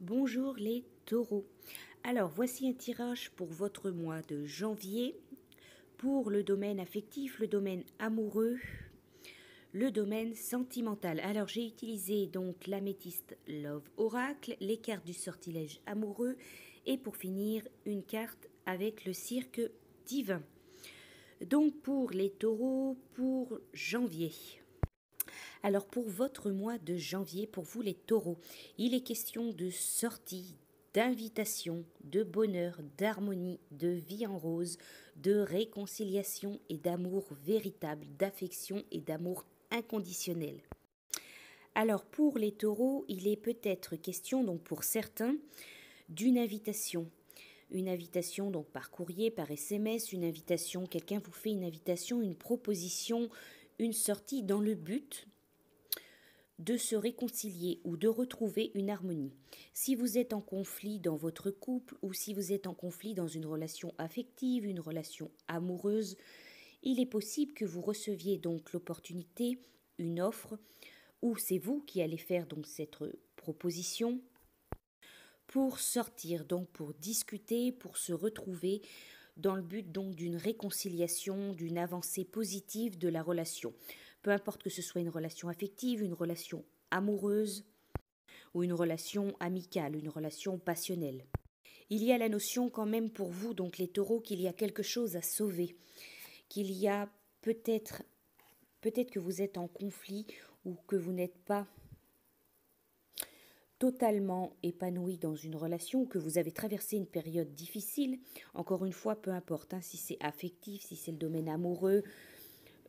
Bonjour les taureaux. Alors voici un tirage pour votre mois de janvier pour le domaine affectif, le domaine amoureux, le domaine sentimental. Alors j'ai utilisé donc l'améthyste Love Oracle, les cartes du sortilège amoureux et pour finir une carte avec le cirque divin. Donc pour les taureaux pour janvier. Alors pour votre mois de janvier, pour vous les taureaux, il est question de sortie, d'invitation, de bonheur, d'harmonie, de vie en rose, de réconciliation et d'amour véritable, d'affection et d'amour inconditionnel. Alors pour les taureaux, il est peut-être question, donc pour certains, d'une invitation. Une invitation donc par courrier, par SMS, une invitation, quelqu'un vous fait une invitation, une proposition, une sortie dans le but de se réconcilier ou de retrouver une harmonie. Si vous êtes en conflit dans votre couple ou si vous êtes en conflit dans une relation affective, une relation amoureuse, il est possible que vous receviez donc l'opportunité, une offre, ou c'est vous qui allez faire donc cette proposition pour sortir, donc pour discuter, pour se retrouver dans le but donc d'une réconciliation, d'une avancée positive de la relation. Peu importe que ce soit une relation affective, une relation amoureuse ou une relation amicale, une relation passionnelle. Il y a la notion quand même pour vous, donc les taureaux, qu'il y a quelque chose à sauver, qu'il y a peut-être que vous êtes en conflit ou que vous n'êtes pas totalement épanoui dans une relation ou que vous avez traversé une période difficile. Encore une fois, peu importe si c'est affectif, si c'est le domaine amoureux,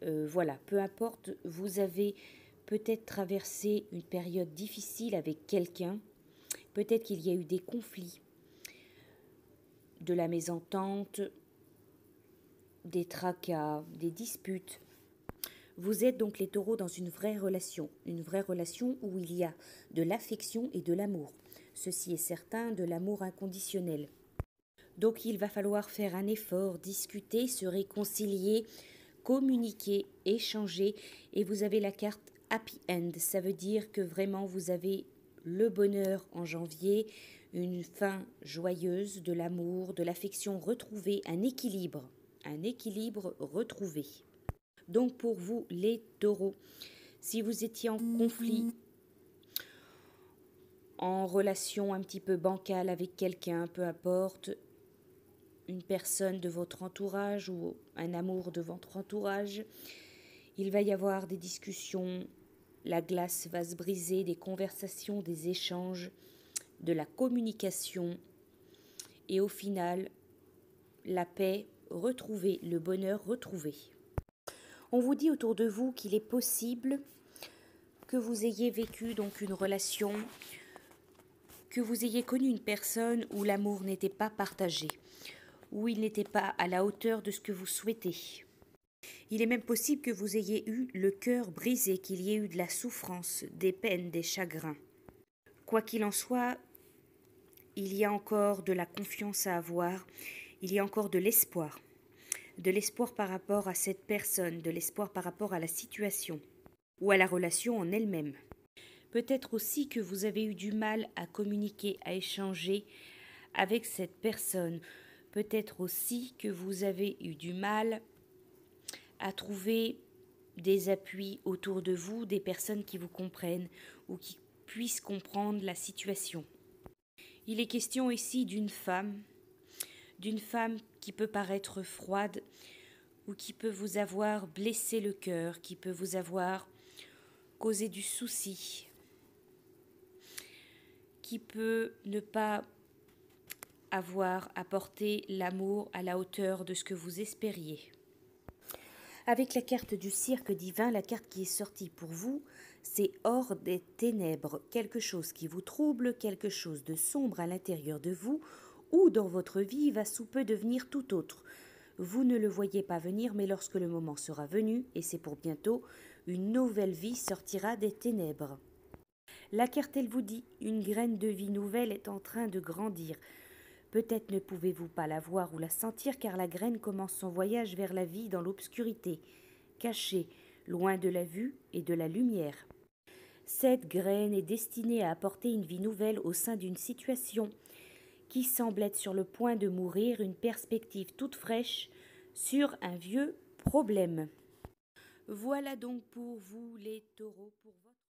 voilà, peu importe, vous avez peut-être traversé une période difficile avec quelqu'un, peut-être qu'il y a eu des conflits, de la mésentente, des tracas, des disputes. Vous êtes donc les taureaux dans une vraie relation où il y a de l'affection et de l'amour. Ceci est certain, de l'amour inconditionnel. Donc il va falloir faire un effort, discuter, se réconcilier, communiquer, échanger, et vous avez la carte Happy End. Ça veut dire que vraiment vous avez le bonheur en janvier, une fin joyeuse, de l'amour, de l'affection retrouvée, un équilibre retrouvé. Donc pour vous les taureaux, si vous étiez en conflit, en relation un petit peu bancale avec quelqu'un, peu importe, une personne de votre entourage ou un amour de votre entourage, il va y avoir des discussions, la glace va se briser, des conversations, des échanges, de la communication et au final, la paix retrouvée, le bonheur retrouvé. On vous dit autour de vous qu'il est possible que vous ayez vécu donc une relation, que vous ayez connu une personne où l'amour n'était pas partagé, où il n'était pas à la hauteur de ce que vous souhaitez. Il est même possible que vous ayez eu le cœur brisé, qu'il y ait eu de la souffrance, des peines, des chagrins. Quoi qu'il en soit, il y a encore de la confiance à avoir, il y a encore de l'espoir par rapport à cette personne, de l'espoir par rapport à la situation ou à la relation en elle-même. Peut-être aussi que vous avez eu du mal à communiquer, à échanger avec cette personne. Peut-être aussi que vous avez eu du mal à trouver des appuis autour de vous, des personnes qui vous comprennent ou qui puissent comprendre la situation. Il est question ici d'une femme qui peut paraître froide ou qui peut vous avoir blessé le cœur, qui peut vous avoir causé du souci, qui peut ne pas avoir apporté l'amour à la hauteur de ce que vous espériez. Avec la carte du cirque divin, la carte qui est sortie pour vous, c'est hors des ténèbres, quelque chose qui vous trouble, quelque chose de sombre à l'intérieur de vous ou dans votre vie va sous peu devenir tout autre. Vous ne le voyez pas venir, mais lorsque le moment sera venu, et c'est pour bientôt, une nouvelle vie sortira des ténèbres. La carte, elle vous dit, une graine de vie nouvelle est en train de grandir. Peut-être ne pouvez-vous pas la voir ou la sentir car la graine commence son voyage vers la vie dans l'obscurité, cachée, loin de la vue et de la lumière. Cette graine est destinée à apporter une vie nouvelle au sein d'une situation qui semble être sur le point de mourir, une perspective toute fraîche sur un vieux problème. Voilà donc pour vous les taureaux, pour votre